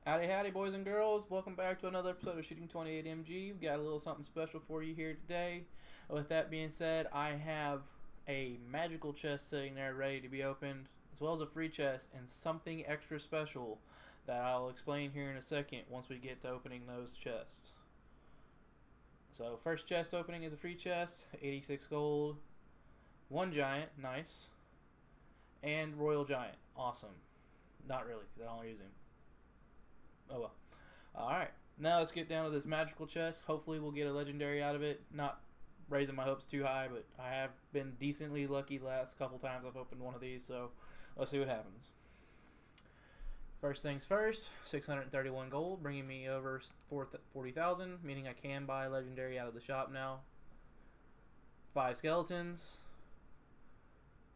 Howdy, howdy, boys and girls. Welcome back to another episode of Shooting28mg. We've got a little something special for you here today. With that being said, I have a magical chest sitting there ready to be opened, as well as a free chest and something extra special that I'll explain here in a second once we get to opening those chests. So, first chest opening is a free chest, 86 gold, 1 giant, nice, and royal giant, awesome. Not really, because I don't use him. Oh well. Alright, now let's get down to this magical chest. Hopefully we'll get a legendary out of it. Not raising my hopes too high, but I have been decently lucky the last couple times I've opened one of these, so let's see what happens. First things first, 631 gold, bringing me over 40,000, meaning I can buy a legendary out of the shop now. 5 skeletons,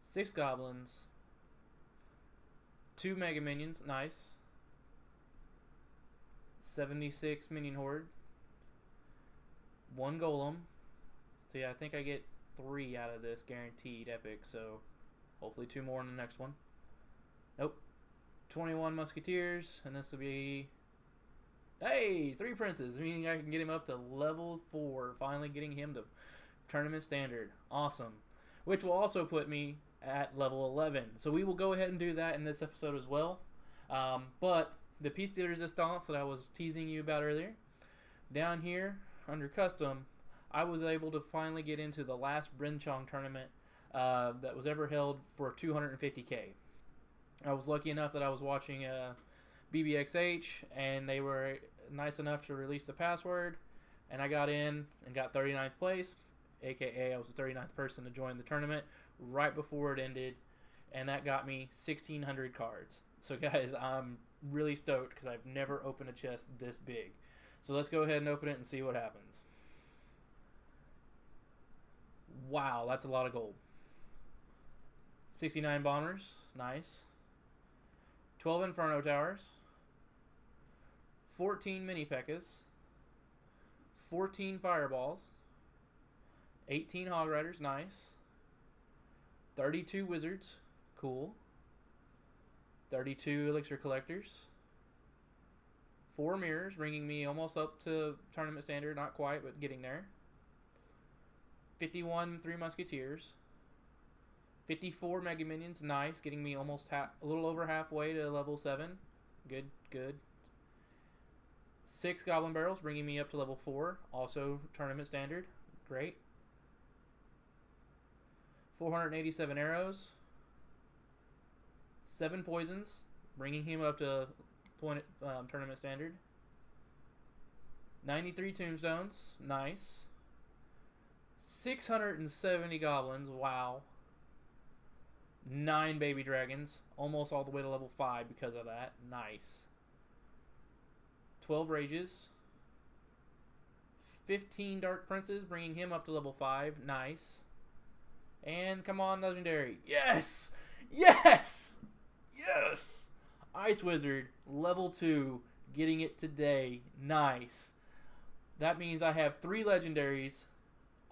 6 goblins, 2 mega minions, nice. 76 minion horde, 1 golem. See, I think I get 3 out of this guaranteed epic, so hopefully 2 more in the next one. Nope. 21 musketeers, and this will be, hey, 3 princes, meaning I can get him up to level 4, finally getting him to tournament standard. Awesome. Which will also put me at level 11. So we will go ahead and do that in this episode as well. But the piece de resistance that I was teasing you about earlier, down here under custom, I was able to finally get into the last BrenChong Tournament that was ever held for 250k. I was lucky enough that I was watching BBXH, and they were nice enough to release the password, and I got in and got 39th place, aka I was the 39th person to join the tournament right before it ended, and that got me 1,600 cards. So guys, I'm really stoked because I've never opened a chest this big. So let's go ahead and open it and see what happens. Wow, that's a lot of gold. 69 bombers, nice. 12 inferno towers. 14 mini P.E.K.K.A.s. 14 fireballs. 18 hog riders, nice. 32 wizards, cool. 32 elixir collectors, 4 mirrors, bringing me almost up to tournament standard, not quite, but getting there. 51 3 musketeers, 54 mega minions, nice, getting me almost a little over halfway to level 7. Good, good. 6 goblin barrels, bringing me up to level 4, also tournament standard, great. 487 arrows. 7 poisons, bringing him up to tournament standard. 93 tombstones, nice. 670 goblins, wow. 9 baby dragons, almost all the way to level 5 because of that, nice. 12 rages. 15 dark princes, bringing him up to level 5, nice. And come on, legendary, yes! Yes! Yes! Ice Wizard, level 2, getting it today. Nice. That means I have 3 legendaries,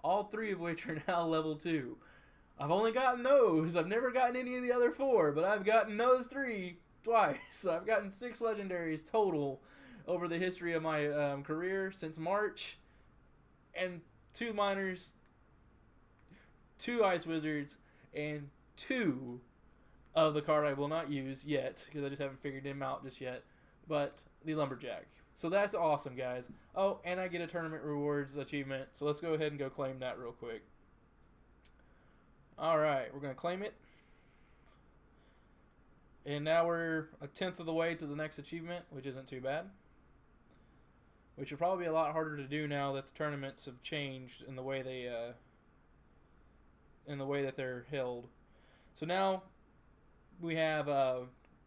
all 3 of which are now level 2. I've only gotten those. I've never gotten any of the other 4, but I've gotten those 3 twice. So I've gotten 6 legendaries total over the history of my career since March. And 2 miners, 2 Ice Wizards, and 2 of the card I will not use yet, because I just haven't figured him out just yet, but the Lumberjack. So that's awesome, guys. Oh, and I get a tournament rewards achievement, so let's go ahead and go claim that real quick. Alright, we're going to claim it. And now we're a 10th of the way to the next achievement, which isn't too bad. Which will probably be a lot harder to do now that the tournaments have changed in the way they that they're held. So now we have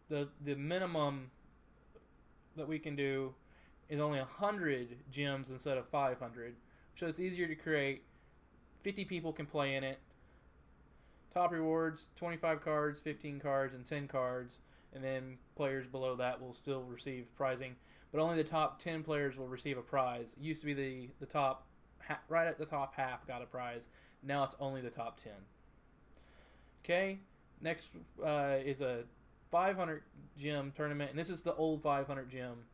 the minimum that we can do is only 100 gems instead of 500, so it's easier to create. 50 people can play in it. Top rewards, 25 cards, 15 cards, and 10 cards, and then players below that will still receive prizing, but only the top 10 players will receive a prize. It used to be the top, right at the top half got a prize. Now it's only the top 10. Okay. Next is a 500 gem tournament, and this is the old 500 gem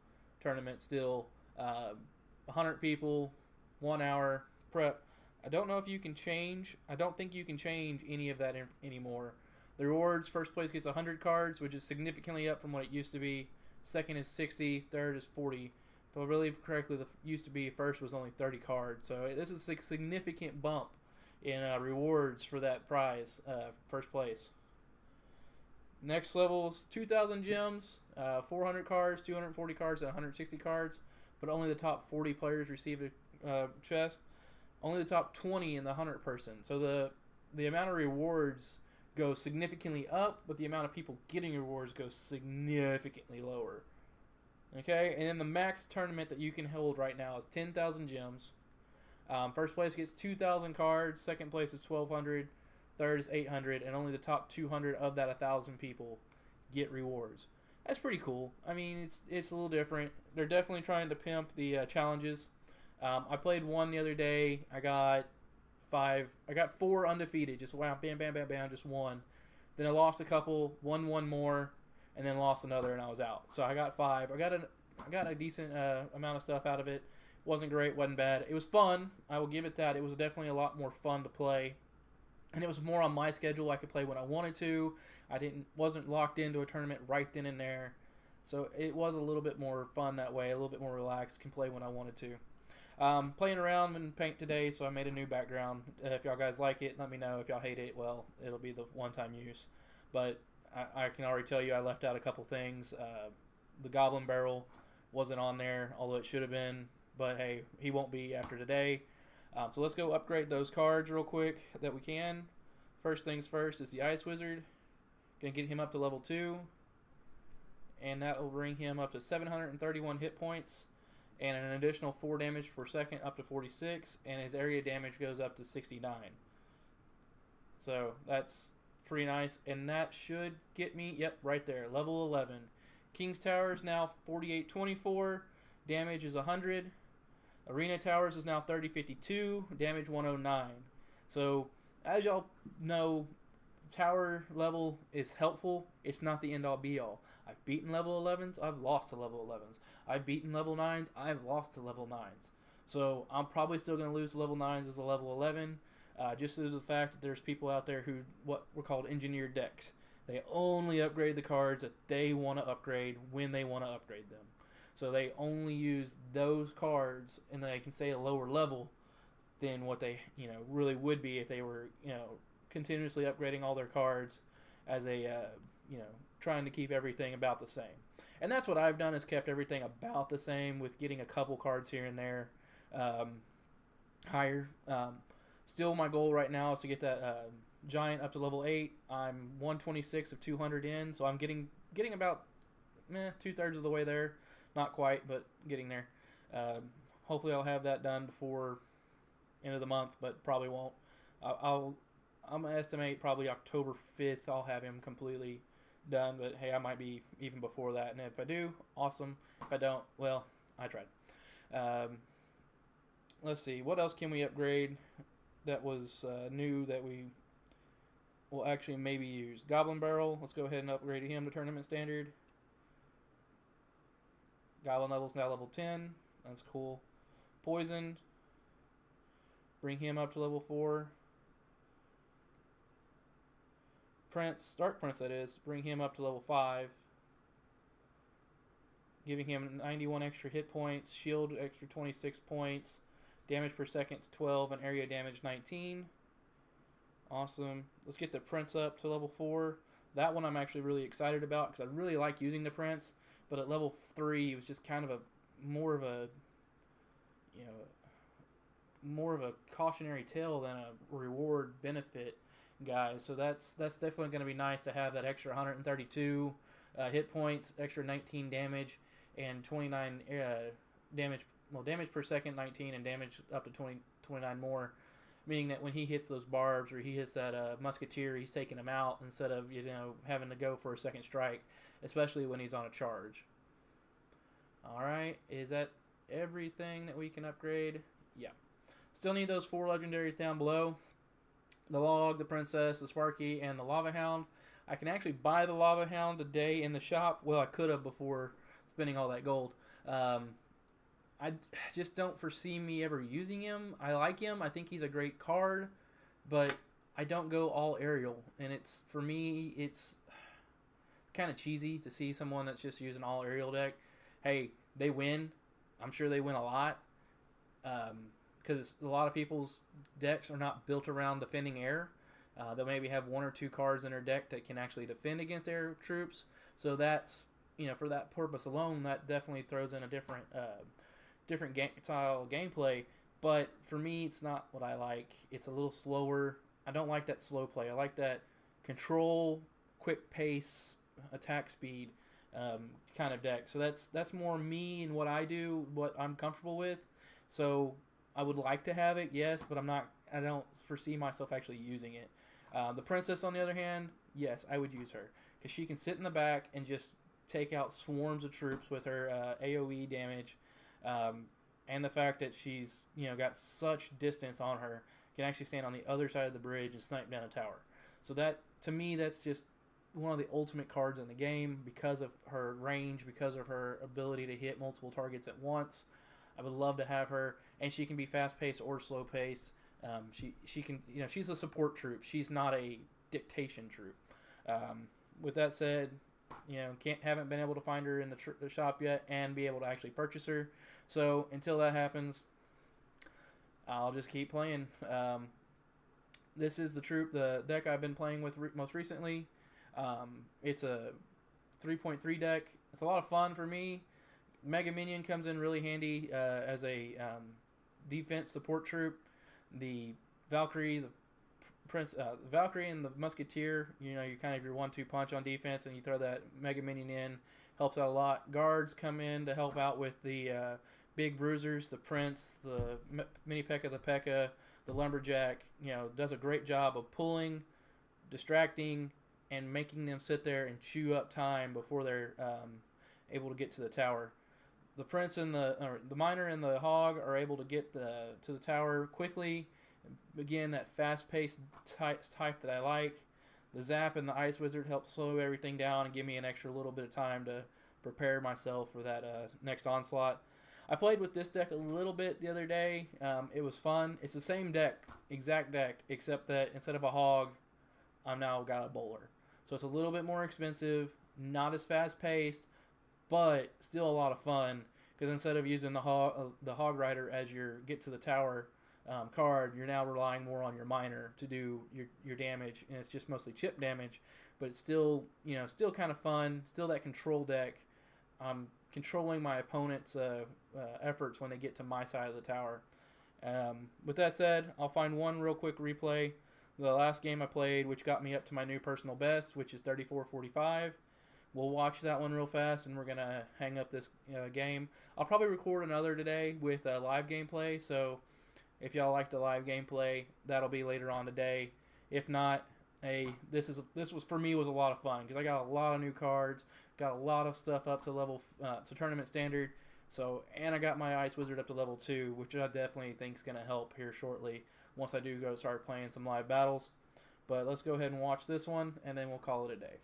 tournament still. 100 people, 1 hour prep. I don't know if you can change. I don't think you can change any of that anymore. The rewards, first place gets 100 cards, which is significantly up from what it used to be. Second is 60, third is 40. If I believe correctly, the used to be first was only 30 cards. So this is a significant bump in rewards for that prize, first place. Next level is 2,000 gems, 400 cards, 240 cards, and 160 cards. But only the top 40 players receive a chest. Only the top 20 in the 100 person. So the amount of rewards goes significantly up, but the amount of people getting rewards goes significantly lower. Okay, and then the max tournament that you can hold right now is 10,000 gems. First place gets 2,000 cards. Second place is 1,200. Third is 800, and only the top 200 of that 1,000 people get rewards. That's pretty cool. I mean, it's a little different. They're definitely trying to pimp the challenges. I played one the other day. I got 4 undefeated. Just wow, bam, bam, bam, bam, just one. Then I lost a couple, won one more, and then lost another, and I was out. So I got 5. I got a decent amount of stuff out of it. Wasn't great, wasn't bad. It was fun. I will give it that. It was definitely a lot more fun to play. And it was more on my schedule. I could play when I wanted to. Wasn't locked into a tournament right then and there. So it was a little bit more fun that way, a little bit more relaxed. Can play when I wanted to. Playing around in Paint today, so I made a new background. If y'all guys like it, let me know. If y'all hate it, well, it'll be the one-time use. But I can already tell you I left out a couple things. The Goblin Barrel wasn't on there, although it should have been. But hey, he won't be after today. So let's go upgrade those cards real quick that we can. First things first is the Ice Wizard. Gonna get him up to level 2. And that will bring him up to 731 hit points. And an additional 4 damage per second up to 46. And his area damage goes up to 69. So that's pretty nice. And that should get me, yep, right there, level 11. King's Tower is now 4824. Damage is 100. Arena Towers is now 3052, damage 109. So, as y'all know, tower level is helpful. It's not the end-all be-all. I've beaten level 11s, I've lost to level 11s. I've beaten level 9s, I've lost to level 9s. So, I'm probably still going to lose to level 9s as a level 11, just due to the fact that there's people out there who, what were called engineered decks. They only upgrade the cards that they want to upgrade when they want to upgrade them. So they only use those cards, and they can stay a lower level than what they, really would be if they were, continuously upgrading all their cards as a, trying to keep everything about the same. And that's what I've done, is kept everything about the same with getting a couple cards here and there higher. Still, my goal right now is to get that Giant up to level 8. I'm 126 of 200 in, so I'm getting about 2/3 of the way there. Not quite, but getting there. Hopefully I'll have that done before end of the month, but probably won't. I'm going to estimate probably October 5th I'll have him completely done, but hey, I might be even before that. And if I do, awesome. If I don't, well, I tried. Let's see. What else can we upgrade that was new that we will actually maybe use? Goblin Barrel. Let's go ahead and upgrade him to Tournament Standard. Goblin level's now level 10. That's cool. Poison. Bring him up to level 4. Prince, Dark Prince that is. Bring him up to level 5. Giving him 91 extra hit points. Shield extra 26 points. Damage per second is 12 and area damage 19. Awesome. Let's get the Prince up to level 4. That one I'm actually really excited about because I really like using the Prince. But at level 3, it was just kind of more of a cautionary tale than a reward benefit guy. So that's definitely going to be nice to have that extra 132 hit points, extra 19 damage, and 29 damage. Well, damage per second 19, and damage up to 29 more. Meaning that when he hits those barbs or he hits that musketeer, he's taking him out instead of having to go for a second strike, especially when he's on a charge. Alright, is that everything that we can upgrade? Yeah. Still need those 4 legendaries down below. The Log, the Princess, the Sparky, and the Lava Hound. I can actually buy the Lava Hound today in the shop. Well, I could have before spending all that gold. I just don't foresee me ever using him. I like him. I think he's a great card, but I don't go all aerial. And it's, for me, it's kind of cheesy to see someone that's just using all aerial deck. Hey, they win. I'm sure they win a lot. Because a lot of people's decks are not built around defending air. They'll maybe have 1 or 2 cards in their deck that can actually defend against air troops. So that's, for that purpose alone, that definitely throws in a different style gameplay. But for me, it's not what I like. It's a little slower. I don't like that slow play. I like that control, quick pace, attack speed kind of deck. So that's more me and what I do, what I'm comfortable with. So I would like to have it, yes, but I don't foresee myself actually using it. The princess, on the other hand, yes, I would use her because she can sit in the back and just take out swarms of troops with her AoE damage. And the fact that she's got such distance on her, can actually stand on the other side of the bridge and snipe down a tower. So that, to me, that's just one of the ultimate cards in the game because of her range, because of her ability to hit multiple targets at once. I would love to have her, and she can be fast paced or slow paced. She can, she's a support troop. She's not a dictation troop. With that said, haven't been able to find her in the shop yet and be able to actually purchase her. So until that happens, I'll just keep playing. This is the deck I've been playing with most recently. It's a 3.3 deck. It's a lot of fun for me. Mega Minion comes in really handy as a defense support troop. The Valkyrie, Valkyrie and the Musketeer, you're kind of your 1-2 punch on defense, and you throw that Mega Minion in, helps out a lot. Guards come in to help out with the big bruisers, the Prince, the Mini P.E.K.K.A, the P.E.K.K.A, the Lumberjack, does a great job of pulling, distracting, and making them sit there and chew up time before they're able to get to the tower. The Prince and the Miner and the Hog are able to get to the tower quickly. Again, that fast-paced type that I like. The Zap and the Ice Wizard help slow everything down and give me an extra little bit of time to prepare myself for that next onslaught. I played with this deck a little bit the other day. It was fun. It's the same exact deck, except that instead of a Hog, I've now got a Bowler. So it's a little bit more expensive, not as fast-paced, but still a lot of fun. Because instead of using the Hog Rider as your get to the tower card, you're now relying more on your Miner to do your damage, and it's just mostly chip damage. But it's still still kind of fun. Still that control deck. I'm controlling my opponent's efforts when they get to my side of the tower. With that said, I'll find one real quick replay. The last game I played, which got me up to my new personal best, which is 34.45. We'll watch that one real fast, and we're going to hang up this game. I'll probably record another today with live gameplay, so if y'all like the live gameplay, that'll be later on today. If not, this was for me was a lot of fun because I got a lot of new cards, got a lot of stuff up to level to tournament standard. So, and I got my Ice Wizard up to level 2, which I definitely think is going to help here shortly once I do go start playing some live battles. But let's go ahead and watch this one, and then we'll call it a day.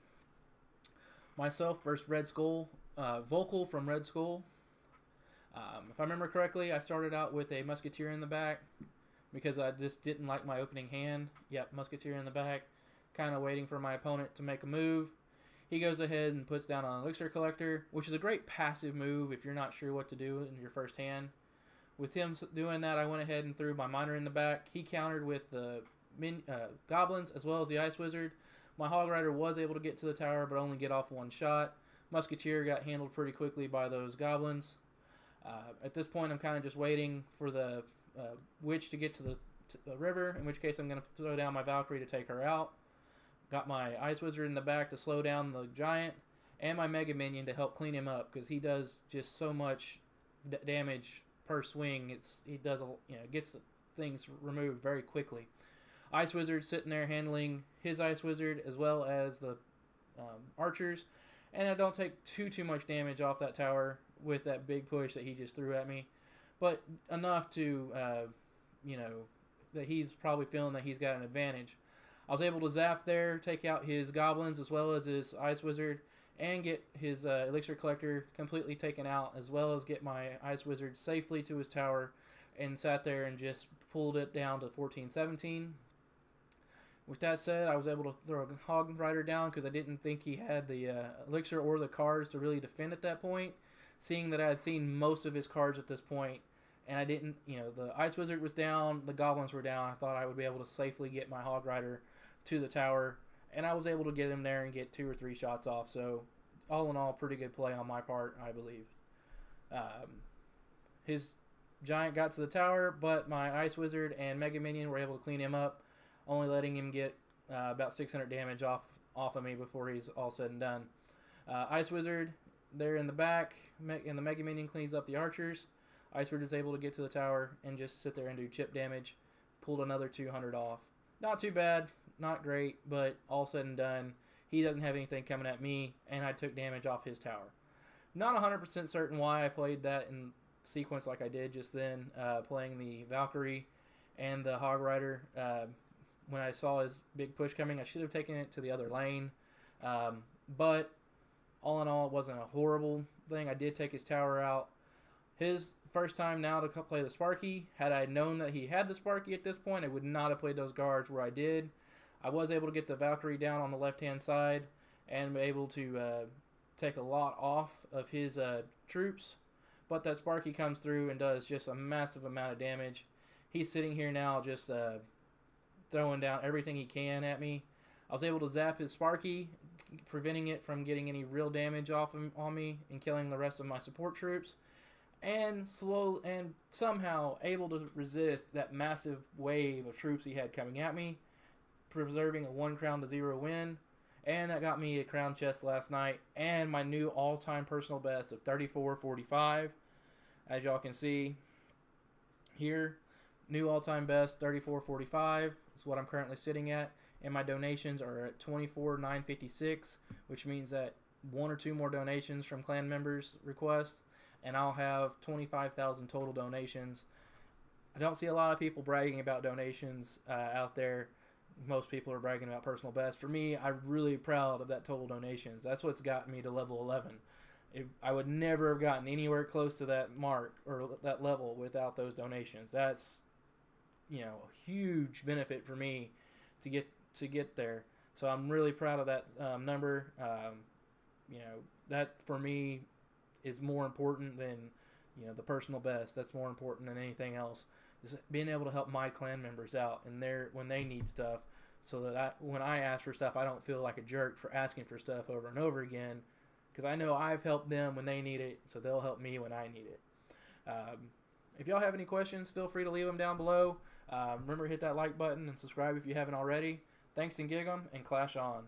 Myself versus Red Skull, Vocal from Red Skull. If I remember correctly, I started out with a Musketeer in the back because I just didn't like my opening hand. Yep, Musketeer in the back, kind of waiting for my opponent to make a move. He goes ahead and puts down an Elixir Collector, which is a great passive move if you're not sure what to do in your first hand. With him doing that, I went ahead and threw my Miner in the back. He countered with the Goblins as well as the Ice Wizard. My Hog Rider was able to get to the tower, but only get off one shot. Musketeer got handled pretty quickly by those Goblins. At this point, I'm kind of just waiting for the Witch to get to the river, in which case I'm going to throw down my Valkyrie to take her out. Got my Ice Wizard in the back to slow down the Giant, and my Mega Minion to help clean him up, because he does just so much damage per swing. He does gets things removed very quickly. Ice Wizard sitting there handling his Ice Wizard as well as the archers, and I don't take too much damage off that tower with that big push that he just threw at me, but enough to that he's probably feeling that he's got an advantage. I was able to zap there, take out his Goblins as well as his Ice Wizard, and get his elixir collector completely taken out, as well as get my Ice Wizard safely to his tower, and sat there and just pulled it down to 14-17. With that said, I was able to throw a Hog Rider down because I didn't think he had the elixir or the cards to really defend at that point, seeing that I had seen most of his cards at this point, and I didn't, the Ice Wizard was down, the Goblins were down. I thought I would be able to safely get my Hog Rider to the tower, and I was able to get him there and get 2 or 3 shots off. So, all in all, pretty good play on my part, I believe. His Giant got to the tower, but my Ice Wizard and Mega Minion were able to clean him up, only letting him get about 600 damage off of me before he's all said and done. Ice Wizard, there in the back, and the Mega Minion cleans up the archers. Ice Wizard is able to get to the tower and just sit there and do chip damage. Pulled another 200 off. Not too bad, not great, but all said and done, he doesn't have anything coming at me, and I took damage off his tower. Not 100% certain why I played that in sequence like I did just then, playing the Valkyrie and the Hog Rider. When I saw his big push coming, I should have taken it to the other lane. But all in all, it wasn't a horrible thing. I did take his tower out. His first time now to play the Sparky. Had I known that he had the Sparky at this point, I would not have played those guards where I did. I was able to get the Valkyrie down on the left-hand side and be able to take a lot off of his troops. But that Sparky comes through and does just a massive amount of damage. He's sitting here now just throwing down everything he can at me. I was able to zap his Sparky, preventing it from getting any real damage off on me and killing the rest of my support troops. And somehow able to resist that massive wave of troops he had coming at me, preserving a 1 crown to 0 win. And that got me a crown chest last night and my new all-time personal best of 34.45. As y'all can see here, new all-time best 34.45 is what I'm currently sitting at, and my donations are at 24,956, which means that 1 or 2 more donations from clan members requests, and I'll have 25,000 total donations. I don't see a lot of people bragging about donations out there. Most people are bragging about personal best. For me, I'm really proud of that total donations. That's what's gotten me to level 11. I would never have gotten anywhere close to that mark or that level without those donations. That's, a huge benefit for me to get there. So I'm really proud of that number. That for me is more important than the personal best. That's more important than anything else. Is being able to help my clan members out and when they need stuff, so that when I ask for stuff, I don't feel like a jerk for asking for stuff over and over again, because I know I've helped them when they need it, so they'll help me when I need it. If y'all have any questions, feel free to leave them down below. Remember, hit that like button and subscribe if you haven't already. Thanks and gig 'em, and clash on.